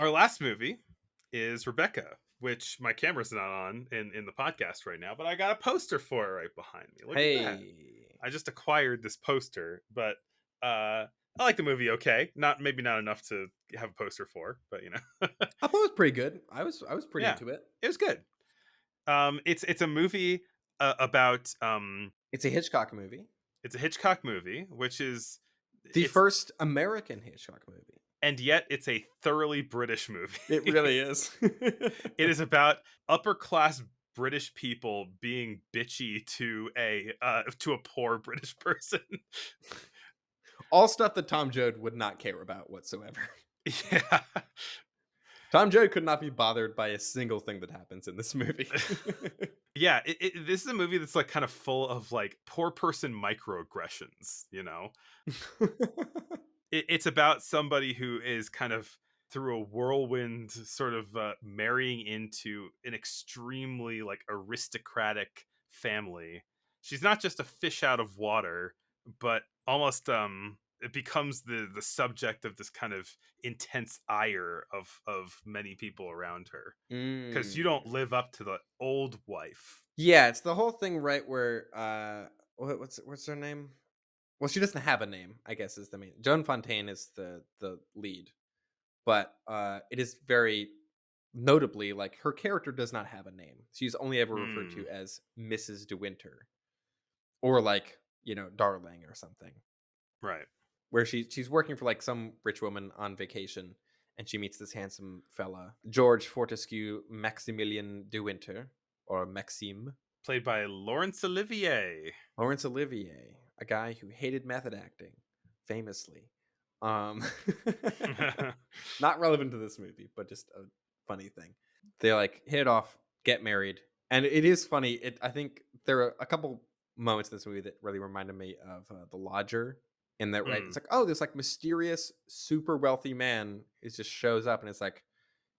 Our last movie is Rebecca, which my camera's not on in the podcast right now, but I got a poster for it right behind me. Look at that. Hey, I just acquired this poster, but I like the movie okay. Not maybe not enough to have a poster for, but I thought it was pretty good. I was pretty yeah. into it. It was good. It's a movie about It's a Hitchcock movie, it's a Hitchcock movie, which is the it's first American Hitchcock movie. and yet it's a thoroughly British movie. It really is. It is about upper class British people being bitchy to a poor British person. All stuff that Tom Joad would not care about whatsoever. Yeah. Tom Joad could not be bothered by a single thing that happens in this movie. Yeah, this is a movie that's like kind of full of like poor person microaggressions, it's about somebody who is kind of through a whirlwind sort of marrying into an extremely like aristocratic family. She's not just a fish out of water, but almost it becomes the subject of this kind of intense ire of many people around her because you don't Mm. live up to the old wife. Yeah, it's the whole thing, right? Where what's her name? Well, she doesn't have a name. I guess is the main. Joan Fontaine is the lead, but it is very notably like her character does not have a name. She's only ever referred Hmm. to as Mrs. De Winter or like Darling or something. Right. Where she's working for like some rich woman on vacation, and she meets this handsome fella, George Fortescue Maximilian De Winter or Maxime. Played by Laurence Olivier. Laurence Olivier, a guy who hated method acting, famously. Um, not relevant to this movie, but just a funny thing. They like hit it off, get married, and it is funny. I think there are a couple moments in this movie that really reminded me of The Lodger. In that, right? Hmm. It's like, oh, this like mysterious, super wealthy man is just shows up, and it's like,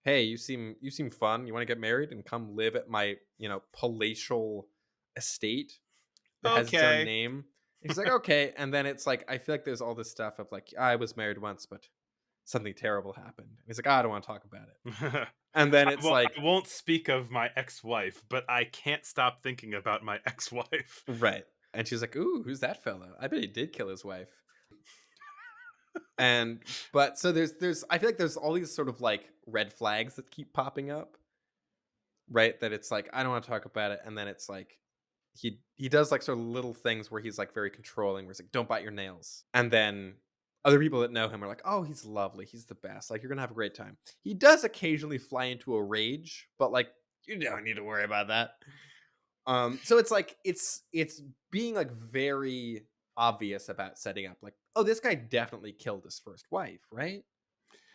hey, you seem fun. You want to get married and come live at my palatial estate that has its own Okay. name. And he's like, okay. And then it's like, I feel like there's all this stuff of like, I was married once, but something terrible happened. And he's like, I don't want to talk about it. And then it's I like, won't speak of my ex-wife, but I can't stop thinking about my ex-wife. right. And she's like, ooh, who's that fellow? I bet he did kill his wife. And but so there's I feel like there's all these sort of like red flags that keep popping up, right? That it's like, I don't want to talk about it. And then it's like he does like sort of little things where he's like very controlling, where he's like, don't bite your nails. And then other people that know him are like, oh, he's lovely, he's the best, like you're gonna have a great time. He does occasionally fly into a rage, but like you don't need to worry about that. So it's like it's being like very obvious about setting up like, oh, this guy definitely killed his first wife, right?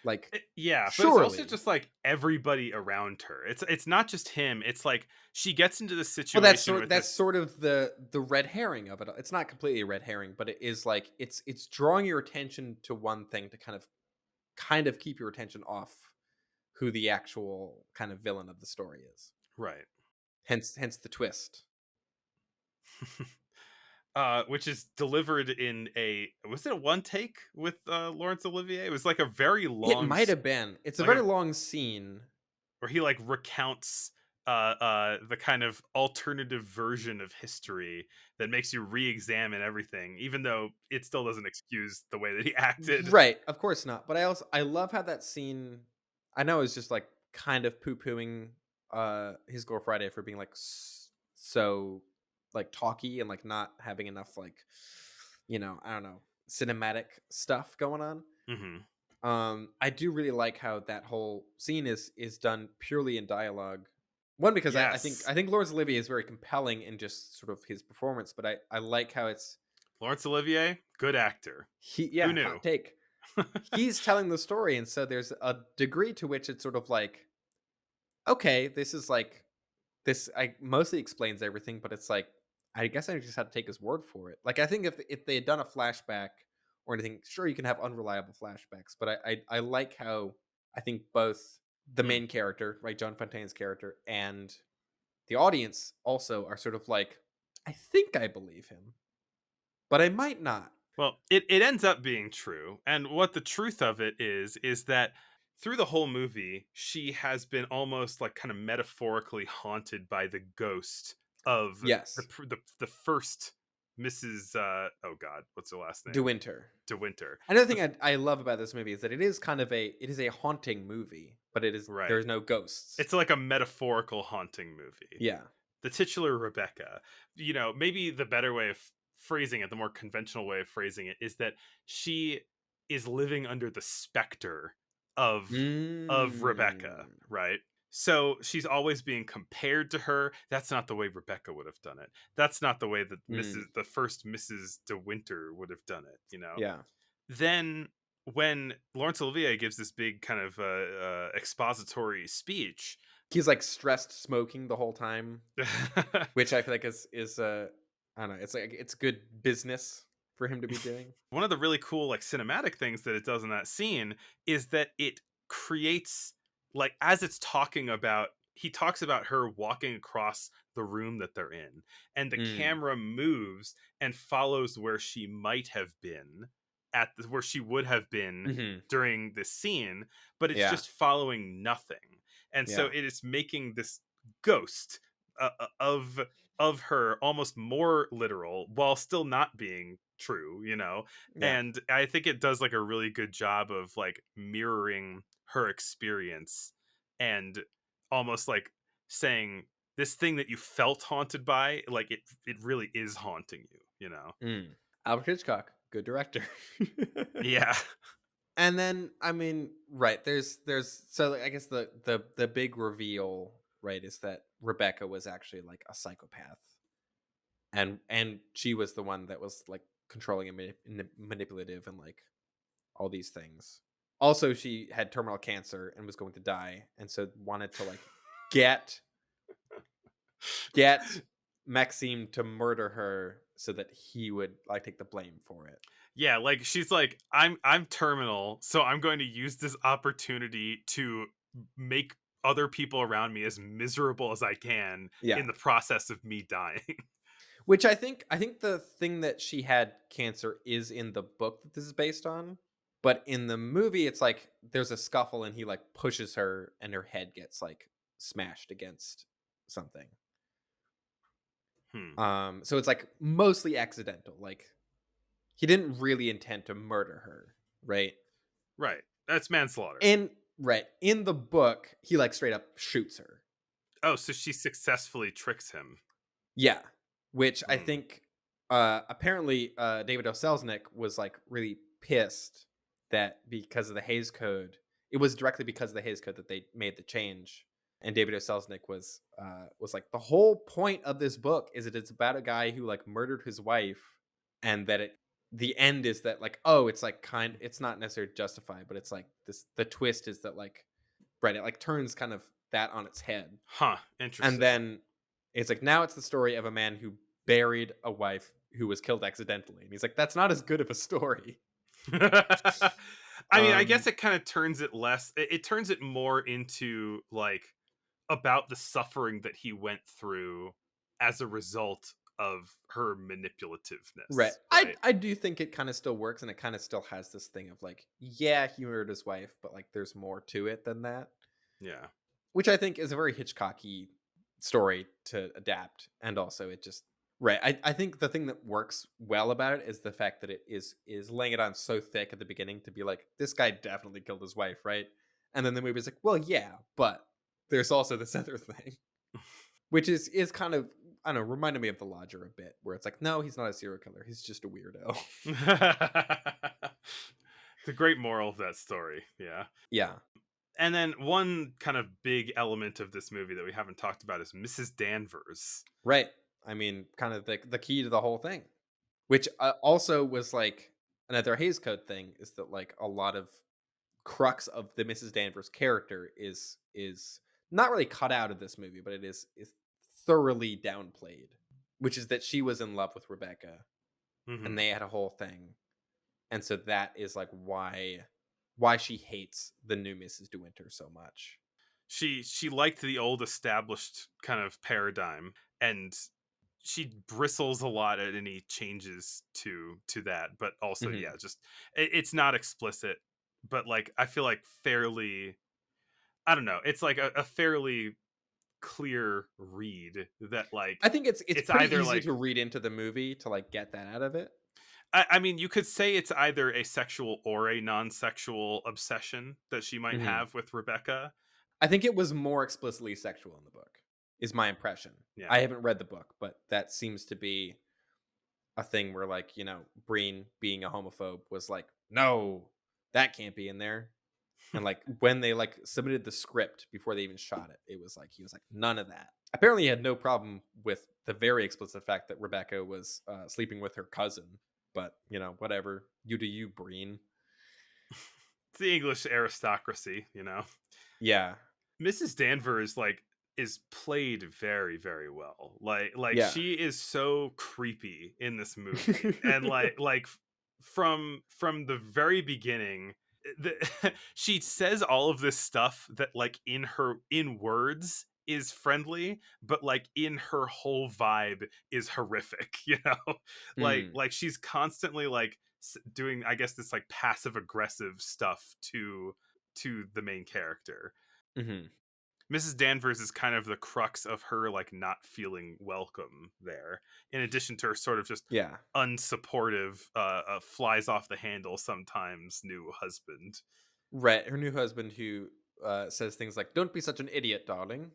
Like Yeah, but it's also surely. just like everybody around her. It's not just him. It's like she gets into this Well, that's situation sort with that's this. sort of the red herring of it. It's not completely a red herring, but it is like it's drawing your attention to one thing to kind of keep your attention off who the actual kind of villain of the story is. Right. Hence the twist. Which is delivered in a was it a one take with Laurence Olivier? It was like a very It long might have been. It's a like very a long scene. where he like recounts the kind of alternative version of history that makes you re-examine everything, even though it still doesn't excuse the way that he acted. Right, of course not. But I love how that scene. I know it's just like kind of poo-pooing his Girl Friday for being like so like talky and like not having enough like I don't know, cinematic stuff going on. Hmm. I do really like how that whole scene is done purely in dialogue. One, because I think Yes, I think Laurence Olivier is very compelling in just sort of his performance, but I like how it's Laurence Olivier, good actor. Who yeah, knew? hot take. He's telling the story, and so there's a degree to which it's sort of like, okay, this is like this I mostly explains everything, but it's like, I guess I just had to take his word for it. Like, I think if they had done a flashback or anything, sure, you can have unreliable flashbacks, but I like how I think both the Hmm. main character, right, John Fontaine's character, and the audience also are sort of like, I think I believe him, but I might not. Well, it ends up being true, and what the truth of it is that through the whole movie, she has been almost like kind of metaphorically haunted by the ghost of Yes, the first Mrs. Oh God, what's her last De name? Winter. De Winter. Another The thing I love about this movie is that it is a haunting movie, but there Right. is no ghosts. It's like a metaphorical haunting movie. Yeah. The titular Rebecca. Maybe the better way of phrasing it, the more conventional way of phrasing it, is that she is living under the specter of Rebecca, Mm. right? So she's always being compared to her. That's not the way Rebecca would have done it. That's not the way that Mm. the first Mrs. De Winter would have done it. Yeah. Then when Laurence Olivier gives this big kind of expository speech. He's, like, stressed smoking the whole time, which I feel like is I don't know, it's like it's good business for him to be doing. One of the really cool like cinematic things that it does in that scene is that it creates, like, as it's talking about, he talks about her walking across the room that they're in, and the Mm. camera moves and follows where she might have been where she would have been Mhm. during this scene, but it's Yeah. just following nothing. And so Yeah. it is making this ghost of her almost more literal while still not being true. Yeah. And I think it does like a really good job of like mirroring her experience, and almost like saying this thing that you felt haunted by, like it really is haunting you. Mm. Alfred Hitchcock, good director. Yeah. And then, I mean, right, there's so like, I guess the big reveal, right, is that Rebecca was actually like a psychopath, and she was the one that was like controlling and manipulative and like all these things. Also, she had terminal cancer and was going to die, and so wanted to like get get Maxime to murder her so that he would like take the blame for it. Yeah, like she's like, I'm terminal, so I'm going to use this opportunity to make other people around me as miserable as I can Yeah. in the process of me dying. Which I think the thing that she had cancer is in the book that this is based on, but in the movie it's like there's a scuffle and he like pushes her and her head gets like smashed against something. Hmm. So it's like mostly accidental. Like he didn't really intend to murder her, right? Right. That's manslaughter. And right, in the book he like straight up shoots her. Oh, so she successfully tricks him. Yeah, which I Hmm. think, apparently, David O. Selznick was, like, really pissed that because of the Hays Code it was directly because of the Hays Code that they made the change, and David O. Selznick was like, "The whole point of this book is that it's about a guy who, like, murdered his wife, and that the end is that, like, oh, it's, like, it's not necessarily justified, but it's, like, the twist is that, like, right, it, like, turns kind of that on its head." Huh. And Interesting. then it's like, now it's the story of a man who buried a wife who was killed accidentally. And he's like, that's not as good of a story. I mean, I Um, guess it kind of turns it less. It turns it more into like about the suffering that he went through as a result of her right. manipulativeness, I right? I do think it kind of still works and it kind of still has this thing of like, yeah, he murdered his wife, but like there's more to it than that. Yeah. Which I think is a very Hitchcocky story to adapt. And also it just right. I think the thing that works well about it is the fact that it is laying it on so thick at the beginning to be like, this guy definitely killed his wife, right? And then the movie's like, well, yeah, but there's also this other thing. Which is kind of I don't know, reminded me of the Lodger a bit, where it's like, no, he's not a serial killer, he's just a weirdo. The great moral of that story. Yeah. Yeah. And then one kind of big element of this movie that we haven't talked about is Mrs. Danvers. Right. I mean, kind of the key to the whole thing. Which also was like another Hays Code thing is that like a lot of crux of the Mrs. Danvers character is not really cut out of this movie, but it is thoroughly downplayed. Which is that she was in love with Rebecca and Hmm. they had a whole thing. And so that is like why she hates the new Mrs. De Winter so much. She liked the old established kind of paradigm, and she bristles a lot at any changes to that. But also, Mhm. yeah, just it's not explicit, but like I feel like fairly, I don't know, it's like a fairly clear read that like I think it's it's pretty either easy like, to read into the movie to like get that out of it. I mean, you could say it's either a sexual or a non-sexual obsession that she might Mhm. have with Rebecca. I think it was more explicitly sexual in the book, is my impression. Yeah. I haven't read the book, but that seems to be a thing where, like, Breen being a homophobe was like, no, that can't be in there. And like when they like submitted the script before they even shot it, it was like he was like, none of that. Apparently, he had no problem with the very explicit fact that Rebecca was sleeping with her cousin. But whatever. You do you, Breen. It's the English aristocracy, you know. Yeah, Mrs. Danvers like is played very very well. Like yeah. she is so creepy in this movie. And from the very beginning, she says all of this stuff that like in words is friendly, but like in her whole vibe is horrific, you know. Mm, Like she's constantly like doing, I guess, this like passive aggressive stuff to the main character. hmm. Mrs. Danvers is kind of the crux of her like not feeling welcome there. In addition to her sort of just Yeah. unsupportive, flies off the handle sometimes new husband. Right. Her new husband who says things like, "Don't be such an idiot, darling."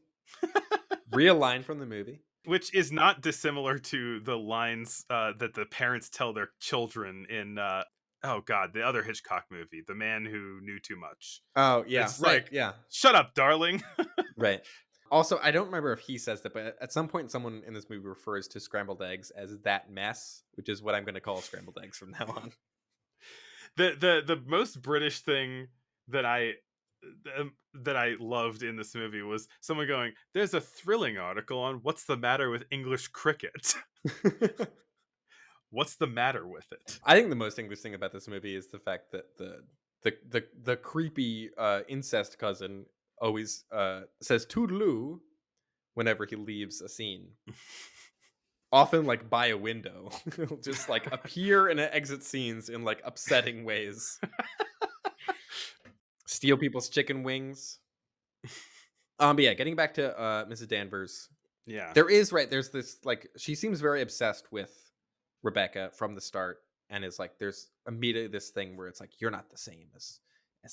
Real line from the movie. Which is not dissimilar to the lines that the parents tell their children in oh god, the other Hitchcock movie, The Man Who Knew Too Much. Oh, It's yeah. just Right. like, Yeah. shut up, darling. Right. Also, I don't remember if he says that, but at some point, someone in this movie refers to scrambled eggs as that mess, which is what I'm going to call scrambled eggs from now on. The most British thing that I loved in this movie was someone going, "There's a thrilling article on what's the matter with English cricket." What's the matter with it? I think the most English thing about this movie is the fact that the creepy incest cousin always says toodaloo whenever he leaves a scene. Often like by a window. He'll just like appear and exit scenes in like upsetting ways. Steal people's chicken wings. But yeah, getting back to Mrs. Danvers. Yeah. There's this like she seems very obsessed with Rebecca from the start, and is like there's immediately this thing where it's like you're not the same as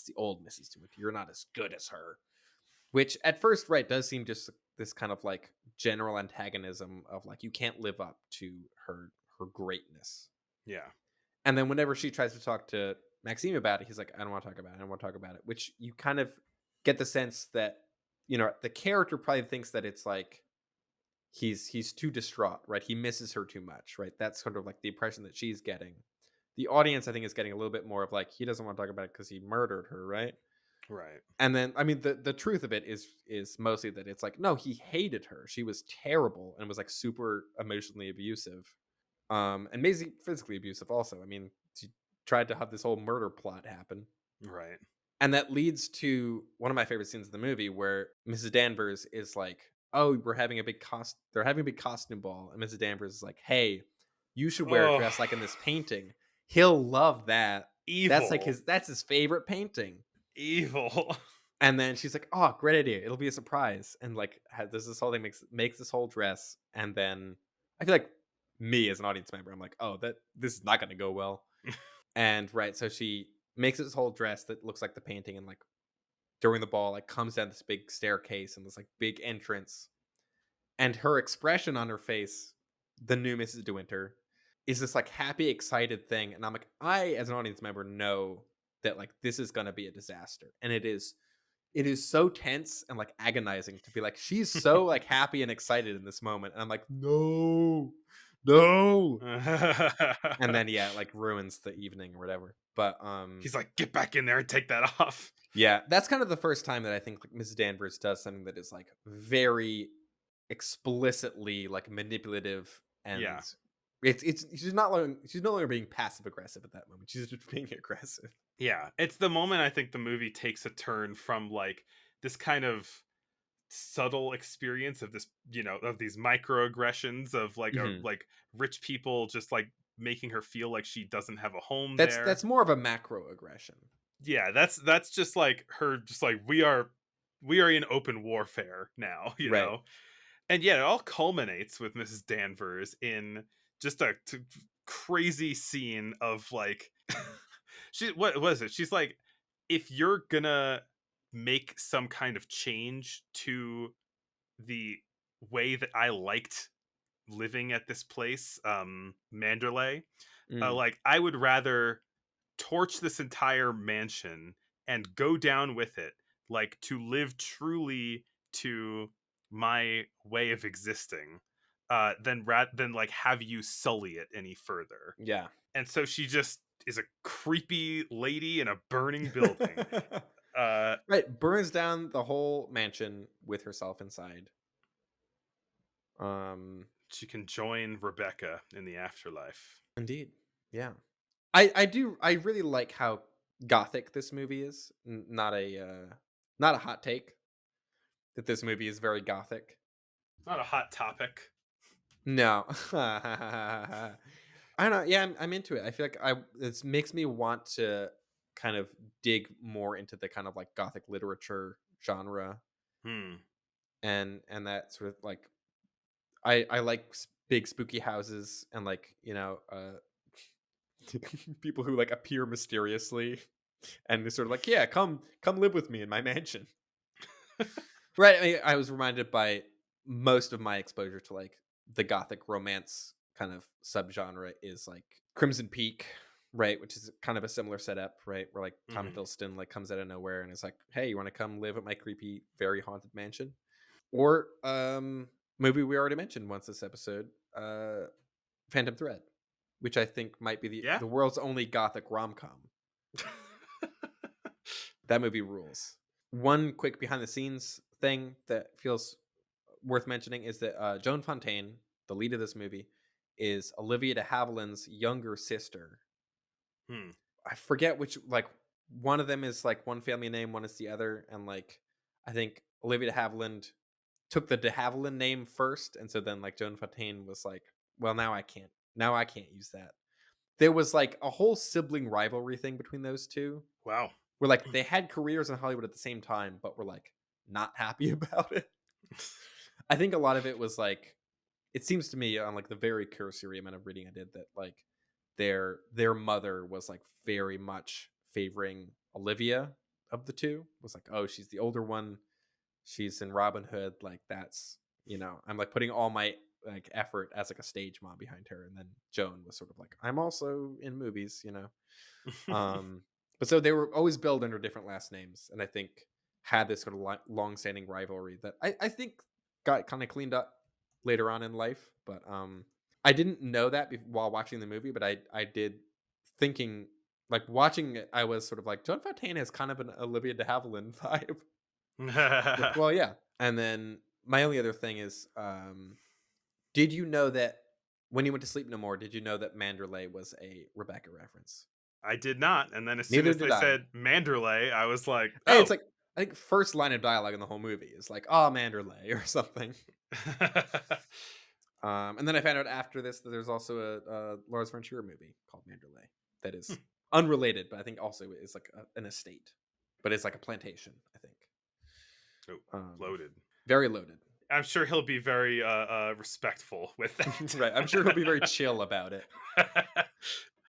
the old Mrs. Stewart. You're not as good as her. Which at first, right, does seem just this kind of like general antagonism of like you can't live up to her greatness. Yeah. And then whenever she tries to talk to Maxime about it, he's like, I don't want to talk about it. I don't want to talk about it. Which you kind of get the sense that, the character probably thinks that it's like he's too distraught, right? He misses her too much, right? That's sort of like the impression that she's getting. The audience, I think, is getting a little bit more of like he doesn't want to talk about it because he murdered her, right? Right. And then, I mean, the truth of it is mostly that it's like, no, he hated her. She was terrible and was like super emotionally abusive, and maybe physically abusive also. I mean, she tried to have this whole murder plot happen, Right. and that leads to one of my favorite scenes in the movie where Mrs. Danvers is like, "Oh, we're having a big They're having a big costume ball," and Mrs. Danvers is like, "Hey, you should wear a Oh, dress like in this painting. He'll love that. evil. That's his favorite painting." Evil. And then she's like, "Oh, great idea! It'll be a surprise." And like, does this whole thing makes this whole dress, and then I feel like me as an audience member, I'm like, "Oh, this is not going to go well." And right, so she makes this whole dress that looks like the painting, and like during the ball, like comes down this big staircase and this like big entrance, and her expression on her face, the new Mrs. De Winter, is this like happy, excited thing, and I'm like, I as an audience member know that like this is going to be a disaster, and it is. It is so tense and like agonizing to be like she's so like happy and excited in this moment, and I'm like, no, no. And then yeah, it like ruins the evening or whatever. But He's like, get back in there and take that off. yeah, that's kind of the first time that I think like Mrs. Danvers does something that is like very explicitly like manipulative, and Yeah. it's she's no longer being passive aggressive at that moment. She's just being aggressive. Yeah. It's the moment I think the movie takes a turn from like this kind of subtle experience of this, of these microaggressions of like Mhm. like rich people just like making her feel like she doesn't have a home That's there. that's more of a macro aggression. Yeah, that's just like her, just like we are in open warfare now, you Right. know. And yeah, it all culminates with Mrs. Danvers in just a crazy scene of like she what was it? She's like, if you're gonna make some kind of change to the way that I liked living at this place, Manderley, Mm, like I would rather torch this entire mansion and go down with it, like to live truly to my way of existing, than like have you sully it any further. yeah. And so she just is a creepy lady in a burning building. uh Right, burns down the whole mansion with herself inside. Um, she can join Rebecca in the afterlife. Indeed. Yeah. I really like how gothic this movie is. Not a hot take that this movie is very gothic. Not a hot topic. No. I don't know. Yeah, I'm into it. I feel like I this makes me want to kind of dig more into the kind of like gothic literature genre Hmm. and that sort of like I like big spooky houses and like, people who like appear mysteriously and they're sort of like, yeah, come live with me in my mansion. Right. I was reminded by most of my exposure to like the gothic romance kind of subgenre is like Crimson Peak, right? Which is kind of a similar setup, right? Where like Tom Mhm. Hiddleston like comes out of nowhere and is like, hey, you want to come live at my creepy, very haunted mansion? Or movie we already mentioned once this episode, Phantom Thread, which I think might be the Yeah. the world's only gothic rom com. That movie rules. One quick behind the scenes thing that feels worth mentioning is that Joan Fontaine, the lead of this movie, is Olivia de Havilland's younger sister. Hmm. I forget which, like, one of them is like one family name, one is the other, and like I think Olivia de Havilland took the de Havilland name first, and so then like Joan Fontaine was like, well, now I can't use that. There was like a whole sibling rivalry thing between those two, Wow. where like they had careers in Hollywood at the same time, but were like not happy about it. I think a lot of it was like it seems to me on like the very cursory amount of reading I did that like their mother was like very much favoring Olivia of the two. Was like, oh, she's the older one. She's in Robin Hood. Like that's I'm like putting all my like effort as like a stage mom behind her. And then Joan was sort of like, I'm also in movies. Um, but so they were always billed under different last names, and I think had this sort of long-standing rivalry that I think got kind of cleaned up later on in life. But I didn't know that while watching the movie, but I did thinking like watching it, I was sort of like Joan Fontaine has kind of an Olivia de Havilland vibe. Like, well, yeah. And then my only other thing is, did you know that when you went to sleep no more, did you know that Manderley was a Rebecca reference? I did not. And then as soon Neither as did they I. said Manderley, I was like, Hey, it's oh. like I think first line of dialogue in the whole movie is like, "Oh, Manderley" or something. And then I found out after this that there's also a Lars von Trier movie called Manderley that is unrelated, but I think also is like an estate, but it's like a plantation. I think Oh, um, loaded. very loaded. I'm sure he'll be very respectful with that. Right. I'm sure he'll be very chill about it.